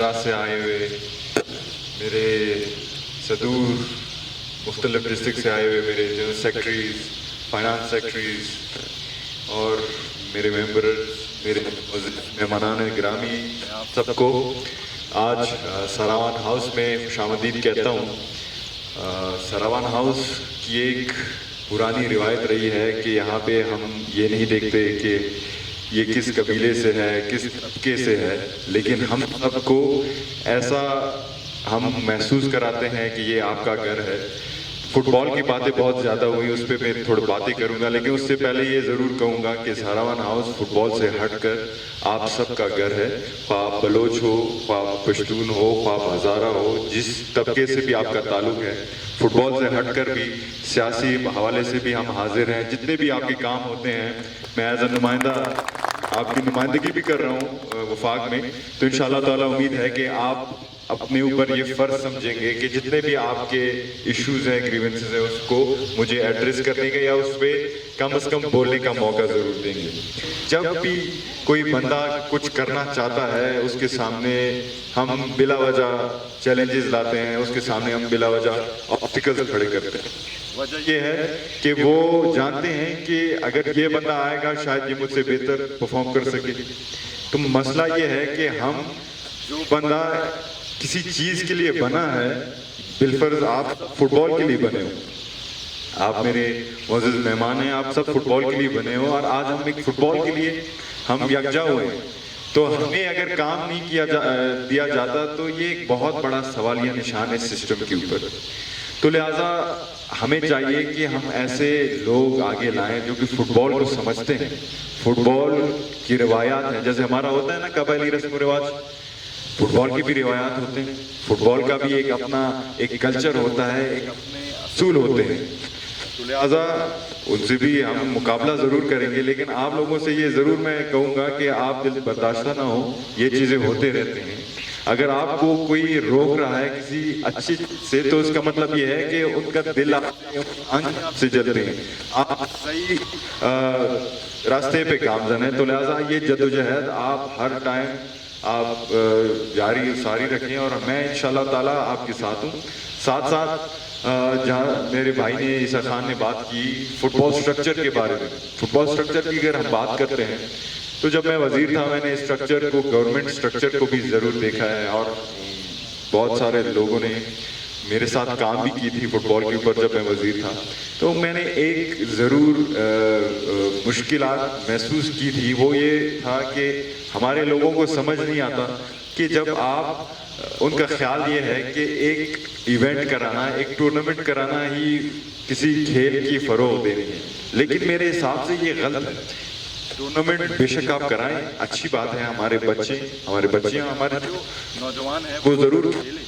سے آئے ہوئے میرے صدور مختلف ڈسٹرکٹ سے آئے ہوئے میرے جنرل سیکرٹریز، فائنانس سیکرٹریز اور میرے ممبرز، میرے مہمانان گرامی، آپ سب کو آج سراوان ہاؤس میں خوش آمدید کہتا ہوں۔ سراوان ہاؤس کی ایک پرانی روایت رہی ہے کہ یہاں پہ ہم یہ نہیں دیکھتے کہ یہ کس قبیلے سے ہے، کس طبقے سے ہے، لیکن ہم سب کو ایسا ہم محسوس کراتے ہیں کہ یہ آپ کا گھر ہے۔ فٹ بال کی باتیں بہت زیادہ ہوئی، اس پہ میں تھوڑی باتیں کروں گا، لیکن اس سے پہلے یہ ضرور کہوں گا کہ سراوان ہاؤس فٹ بال سے ہٹ کر آپ سب کا گھر ہے۔ خواہ آپ بلوچ ہو، خواہ آپ پشتون ہو، خواہ آپ ہزارہ ہو، جس طبقے سے بھی آپ کا تعلق ہے، فٹ بال سے ہٹ کر بھی سیاسی حوالے سے بھی ہم حاضر ہیں۔ جتنے بھی آپ کے کام ہوتے ہیں، میں ایز اے نمائندہ آپ کی نمائندگی بھی کر رہا ہوں وفاق میں، تو انشاءاللہ تعالیٰ امید ہے کہ آپ اپنے اوپر یہ فرض سمجھیں گے کہ جتنے بھی آپ کے ایشوز ہیں، گریونسز ہیں، اس کو مجھے ایڈریس کرنے کا یا اس پہ کم از کم بولنے کا موقع ضرور دیں گے۔ جب بھی کوئی بندہ کچھ کرنا چاہتا ہے، اس کے سامنے ہم بلا وجہ چیلنجز لاتے ہیں، اس کے سامنے ہم بلا وجہ آبسٹیکلز کھڑے کرتے ہیں۔ وجہ یہ ہے کہ وہ جانتے ہیں کہ اگر یہ بندہ آئے گا شاید یہ مجھ سے بہتر پرفارم کر سکے۔ تو مسئلہ یہ ہے کہ ہم جو بندہ کسی چیز کے لیے بنا ہے، بالفرض آپ فٹ بال کے لیے بنے ہو، آپ میرے معزز مہمان ہیں، آپ سب فٹ بال کے لیے بنے ہو، اور آج ہم ایک فٹ بال کے لیے ہم یکجا ہوئے ہیں، تو ہمیں اگر کام نہیں دیا جاتا تو یہ ایک بہت بڑا سوالیہ نشان ہے سسٹم کے اوپر۔ تو لہٰذا ہمیں چاہیے کہ ہم ایسے لوگ آگے لائیں جو کہ فٹ بال کو سمجھتے ہیں، فٹ بال کی روایات ہیں، جیسے ہمارا ہوتا ہے نا قبائلی رسم و رواج، فٹ بال کی بھی روایات ہوتے ہیں، فٹ بال کا بھی ایک اپنا ایک کلچر ہوتا ہے، ایک اپنے اصول ہوتے ہیں۔ تو لہٰذا ان سے بھی ہم مقابلہ ضرور کریں گے، لیکن آپ لوگوں سے یہ ضرور میں کہوں گا کہ آپ دل برداشتہ نہ ہو، یہ چیزیں ہوتے رہتے ہیں۔ اگر آپ کو کوئی روک رہا ہے کسی اچھی سے، تو اس کا مطلب یہ ہے کہ ان کا دل آپ سے جلتے ہیں، آپ صحیح راستے پہ گامزن ہیں۔ تو لہٰذا یہ جدوجہد آپ ہر ٹائم آپ جاری ساری رکھیں، اور میں انشاءاللہ تعالیٰ آپ کے ساتھ ہوں۔ ساتھ ساتھ جہاں میرے بھائی نے عیسیٰ خان نے بات کی فٹ بال سٹرکچر کے بارے میں، فٹ بال سٹرکچر کی اگر ہم بات کرتے ہیں تو جب میں وزیر تھا میں نے اسٹرکچر کو، گورنمنٹ سٹرکچر کو بھی ضرور دیکھا ہے، اور بہت سارے لوگوں نے میرے ساتھ کام بھی کی تھی فٹ بال کے اوپر جب میں وزیر تھا۔ تو میں نے ایک ضرور مشکلات محسوس کی تھی، وہ یہ تھا کہ ہمارے لوگوں کو سمجھ نہیں آتا کہ جب آپ ان کا خیال یہ ہے کہ ایک ایونٹ کرانا، ایک ٹورنامنٹ کرانا ہی کسی کھیل کی فروغ دینی ہے، لیکن میرے حساب سے یہ غلط ہے۔ ٹورنامنٹ بے شک آپ کرائیں، اچھی بات ہے، ہمارے بچے ہمارے جو نوجوان ہیں وہ ضرور کھیلیں،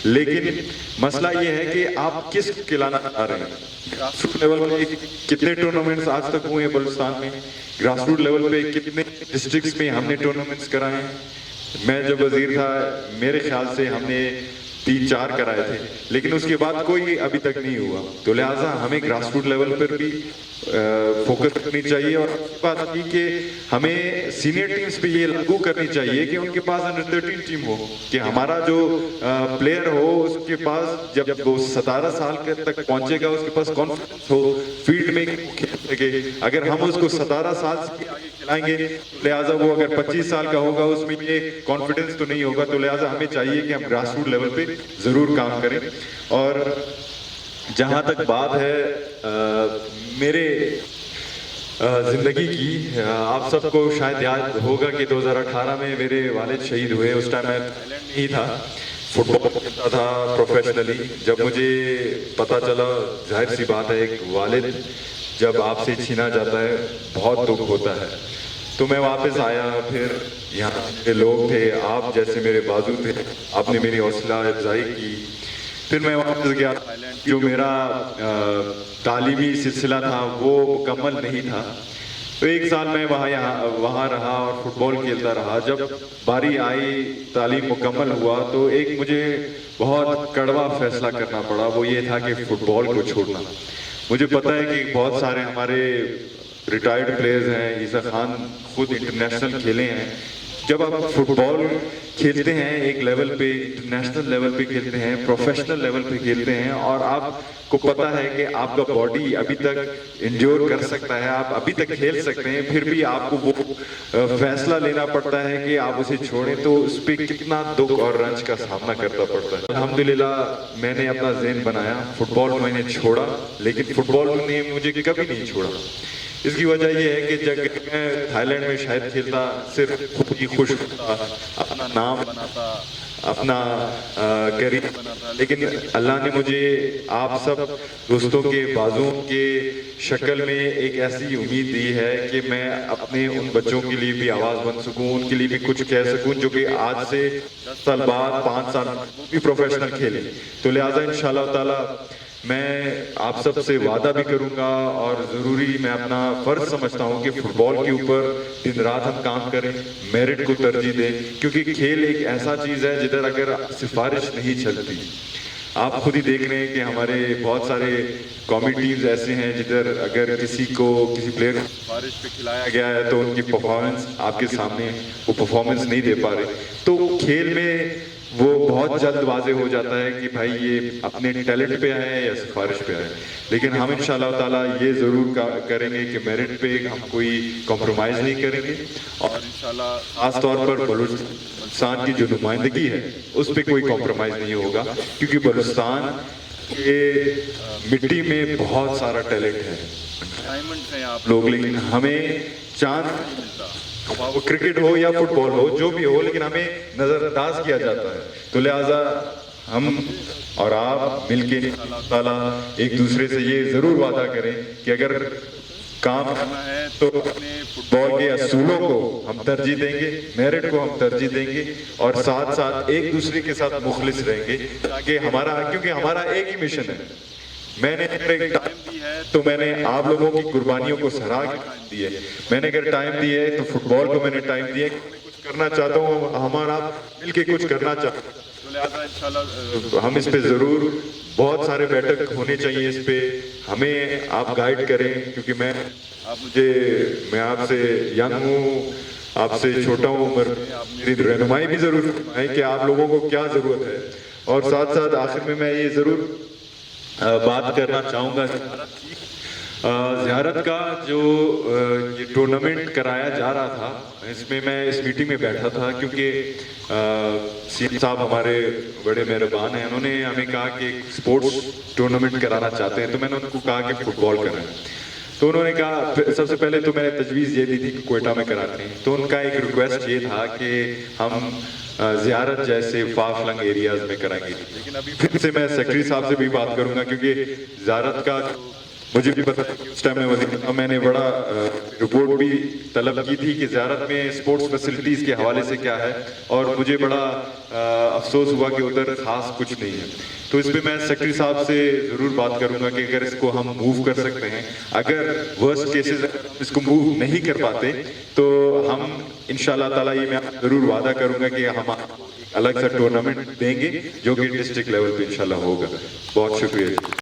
لیکن مسئلہ یہ ہے کہ آپ کس کھلانا چاہ رہے ہیں۔ گراس روٹ لیول پہ کتنے ٹورنامنٹس آج تک ہوئے ہیں بلوچستان میں، گراس روٹ لیول پہ کتنے ڈسٹرکٹس میں ہم نے ٹورنامنٹس کرائے ہیں۔ میں جب وزیر تھا میرے خیال سے ہم نے 3-4 کرائے تھے، لیکن اس کے بعد کوئی ابھی تک نہیں ہوا۔ تو لہٰذا ہمیں گراس روٹ لیول پر بھی فوکس کرنی چاہیے، اور بات کی کہ ہمیں سینئر ٹیمز پہ یہ لاگو کرنی چاہیے کہ ان کے پاس انڈر 13 ٹیم ہو، کہ ہمارا جو پلیئر ہو اس کے پاس جب وہ 17 سال تک پہنچے گا، اس کے پاس کانفیڈنس ہو فیلڈ میں کھیل سکے۔ اگر ہم اس کو 17 سال سے آگے کھلائیں گے، لہٰذا وہ اگر 25 سال کا ہوگا اس میں یہ کانفیڈنس تو نہیں ہوگا۔ تو لہٰذا ہمیں چاہیے کہ ہم گراس روٹ لیول پہ ضرور کام کریں۔ اور جہاں تک بات ہے میرے زندگی کی، آپ سب کو شاید یاد ہوگا کہ 2018 میں میرے والد شہید ہوئے۔ اس ٹائم میں تھائیلینڈ ہی تھا، فٹ بال کھیلتا تھا پروفیشنلی۔ جب مجھے پتا چلا، ظاہر سی بات ہے ایک والد جب آپ سے چھینا جاتا ہے بہت دکھ ہوتا ہے۔ تو میں واپس آیا، پھر یہاں کے لوگ تھے، آپ جیسے میرے بازو تھے، آپ نے میری حوصلہ افزائی کی۔ پھر میں واپس گیا تھائیلینڈ، جو میرا تعلیمی سلسلہ تھا وہ مکمل نہیں تھا، تو 1 سال میں وہاں رہا اور فٹ بال کھیلتا رہا۔ جب باری آئی تعلیم مکمل ہوا تو ایک مجھے بہت کڑوا فیصلہ کرنا پڑا، وہ یہ تھا کہ فٹ بال کو چھوڑنا۔ مجھے پتہ ہے کہ بہت سارے ہمارے ریٹائرڈ پلیئرز ہیں، عیسیٰ خان خود انٹرنیشنل کھیلے ہیں، جب آپ فٹ بال کھیلتے ہیں ایک لیول پہ، انٹرنیشنل لیول پہ کھیلتے ہیں، پروفیشنل لیول پہ کھیلتے ہیں، اور آپ کو پتہ ہے کہ آپ کا باڈی ابھی تک انجور کر سکتا ہے، آپ ابھی تک کھیل سکتے ہیں، پھر بھی آپ کو وہ فیصلہ لینا پڑتا ہے کہ آپ اسے چھوڑیں، تو اس پہ کتنا دکھ اور رنج کا سامنا کرنا پڑتا ہے۔ الحمدللہ میں نے اپنا ذہن بنایا، فٹ بال میں نے چھوڑا، لیکن فٹ بال نے مجھے کبھی نہیں چھوڑا۔ اس کی وجہ یہ ہے کہ جب میں تھائی لینڈ میں شاید کھیلتا، صرف خود ہی خوش ہوتا، اپنا نام بناتا، اپنا کیریئر بناتا، لیکن اللہ نے مجھے آپ سب دوستوں کے بازوں کے شکل میں ایک ایسی امید دی ہے کہ میں اپنے ان بچوں کے لیے بھی آواز بن سکوں، ان کے لیے بھی کچھ کہہ سکوں جو کہ آج سے 10 سال بعد، 5 سال بھی پروفیشنل کھیلیں۔ تو لہٰذا انشاءاللہ تعالی میں آپ سب سے وعدہ بھی کروں گا، اور ضروری میں اپنا فرض سمجھتا ہوں کہ فٹ بال کے اوپر دن رات ہم کام کریں، میرٹ کو ترجیح دیں، کیونکہ کھیل ایک ایسا چیز ہے جدھر اگر سفارش نہیں چلتی۔ آپ خود ہی دیکھ رہے ہیں کہ ہمارے بہت سارے قومی ٹیمز ایسے ہیں جدھر اگر کسی پلیئر کو سفارش پہ کھلایا گیا ہے تو ان کی پرفارمنس آپ کے سامنے وہ پرفارمنس نہیں دے پا رہے، تو کھیل میں وہ بہت جلد واضح ہو جاتا ہے کہ بھائی یہ اپنے ٹیلنٹ پہ آئے یا سفارش پہ آئے۔ لیکن ہم انشاءاللہ تعالیٰ یہ ضرور کریں گے کہ میرٹ پہ ہم کوئی کمپرومائز نہیں کریں گے، اور انشاءاللہ خاص طور پر بلوچستان کی جو نمائندگی ہے اس پہ کوئی کمپرومائز نہیں ہوگا، کیونکہ بلوچستان کے مٹی میں بہت سارا ٹیلنٹ ہے، ڈائمنڈ ہیں آپ لوگ، لیکن ہمیں چانس نہیں ملتا، وہ کرکٹ ہو یا فٹ بال ہو، جو بھی ہو، لیکن ہمیں نظر انداز کیا جاتا ہے۔ تو لہٰذا ہم اور آپ مل کے انشاءاللہ تعالیٰ ایک دوسرے سے یہ ضرور وعدہ کریں کہ اگر کام کرنا ہے تو اپنے فٹ بال کے اصولوں کو ہم ترجیح دیں گے، میرٹ کو ہم ترجیح دیں گے، اور ساتھ ساتھ ایک دوسرے کے ساتھ مخلص رہیں گے، تاکہ کیونکہ ہمارا ایک ہی مشن ہے۔ میں نے اگر ایک ٹائم دی ہے تو میں نے آپ لوگوں کی قربانیوں کو سراہ کے ٹائم دی ہے، میں نے اگر ٹائم دی ہے تو فٹ بال کو میں نے ٹائم دیا ہے کہ میں کچھ کرنا چاہتا ہوں، ہمارا مل کے کچھ کرنا چاہتا ہوں۔ تو لہٰذا انشاءاللہ ہم اس پہ ضرور بہت سارے بیٹھک ہونے چاہیے، اس پہ ہمیں آپ گائیڈ کریں، کیونکہ میں آپ سے ینگ ہوں، آپ سے چھوٹا ہوں عمر میں، آپ میری رہنمائی بھی ضرور ہے کہ آپ لوگوں کو کیا ضرورت ہے۔ اور ساتھ ساتھ آخر میں یہ ضرور بات کرنا چاہوں گا زیارت کا جو یہ ٹورنامنٹ کرایا جا رہا تھا، اس میں میں اس میٹنگ میں بیٹھا تھا، کیونکہ سی ایم صاحب ہمارے بڑے مہربان ہیں، انہوں نے ہمیں کہا کہ اسپورٹس ٹورنامنٹ کرانا چاہتے ہیں، تو میں نے ان کو کہا کہ فٹ بال کرائیں، تو انہوں نے کہا سب سے پہلے تو میں نے تجویز یہ دی تھی کہ کوئٹہ میں کراتے ہیں، تو ان کا ایک ریکویسٹ یہ تھا کہ ہم زیارت جیسے فار فلنگ ایریاز میں کریں گے، لیکن ابھی پھر سے میں سیکرٹری صاحب سے بھی بات کروں گا، کیونکہ زیارت کا مجھے بھی پتہ ہے کہ اس ٹائم میں نے بڑا رپورٹ بھی طلب کی تھی کہ زیارت میں اسپورٹس فیسلٹیز کے حوالے سے کیا ہے، اور مجھے بڑا افسوس ہوا کہ ادھر خاص کچھ نہیں ہے، تو اس پہ میں سیکرٹری صاحب سے ضرور بات کروں گا کہ اگر اس کو ہم موو کر سکتے ہیں، اگر ورسٹ کیسز اس کو موو نہیں کر پاتے تو ہم انشاءاللہ تعالیٰ یہ میں ضرور وعدہ کروں گا کہ ہم الگ سا ٹورنامنٹ دیں گے جو کہ ڈسٹرکٹ لیول پہ انشاءاللہ ہوگا۔ بہت شکریہ۔